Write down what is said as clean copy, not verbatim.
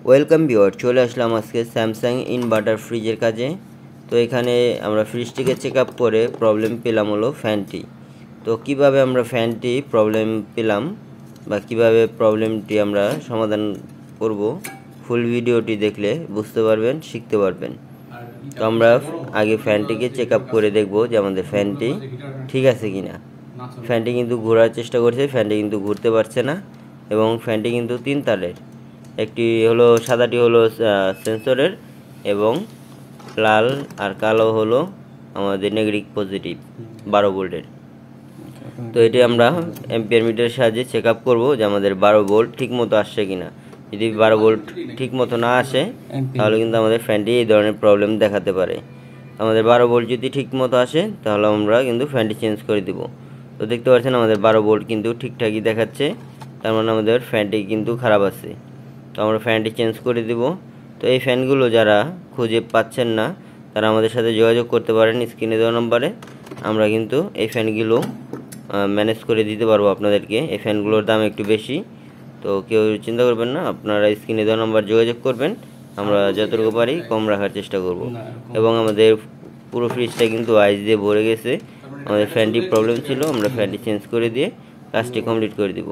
Welcome viewer, চলে আসলাম আজকে Samsung inverter ফ্রিজের কাজে। তো এখানে আমরা ফ্রিজটিকে চেক আপ করে প্রবলেম পেলাম হলো ফ্যানটি। তো কিভাবে আমরা ফ্যানটি প্রবলেম পেলাম বা কিভাবে প্রবলেমটি আমরা সমাধান করব, ফুল ভিডিওটি দেখলে বুঝতে পারবেন, শিখতে পারবেন। তো আমরা আগে ফ্যানটিকে চেক আপ করে দেখব যে আমাদের ফ্যানটি ঠিক আছে কিনা। ফ্যানটি কিন্তু ঘোরার চেষ্টা করছে, ফ্যানটি কিন্তু ঘুরতে পারছে না এবং ফ্যানটি কিন্তু 3 তারের। একটি হলো সাদাটি হলো সেন্সরের এবং লাল আর কালো হলো আমাদের নেগেটিভ পজিটিভ 12 ভোল্টের। তো এটি আমরা অ্যাম্পিয়ার মিটারের সাহায্যে চেক আপ করবো যে আমাদের 12 ভোল্ট ঠিক মতো আসছে কিনা। যদি 12 ভোল্ট ঠিক মতো না আসে তাহলে কিন্তু আমাদের ফ্যানটি এই ধরনের প্রবলেম দেখাতে পারে। আমাদের 12 ভোল্ট যদি ঠিক মতো আসে তাহলে আমরা কিন্তু ফ্যানটি চেঞ্জ করে দিব। তো দেখতে পাচ্ছেন আমাদের 12 ভোল্ট কিন্তু ঠিকঠাকই দেখাচ্ছে, তার মানে আমাদের ফ্যানটি কিন্তু খারাপ আছে। তো আমরা ফ্যানটি চেঞ্জ করে দিব। তো এই ফ্যানগুলো যারা খুঁজে পাচ্ছেন না তারা আমাদের সাথে যোগাযোগ করতে পারেন স্ক্রিনে দেওয়া নম্বরে। আমরা কিন্তু এই ফ্যানগুলো ম্যানেজ করে দিতে পারবো আপনাদেরকে। এই ফ্যানগুলোর দাম একটু বেশি, তো কেউ চিন্তা করবেন না, আপনারা স্ক্রিনে দেওয়া নম্বর যোগাযোগ করবেন, আমরা যতটুকু পারি কম রাখার চেষ্টা করব। এবং আমাদের পুরো ফ্রিজটা কিন্তু আইস দিয়ে ভরে গেছে। আমাদের ফ্যানটি প্রবলেম ছিল, আমরা ফ্যানটি চেঞ্জ করে দিয়ে কাজটি কমপ্লিট করে দিব।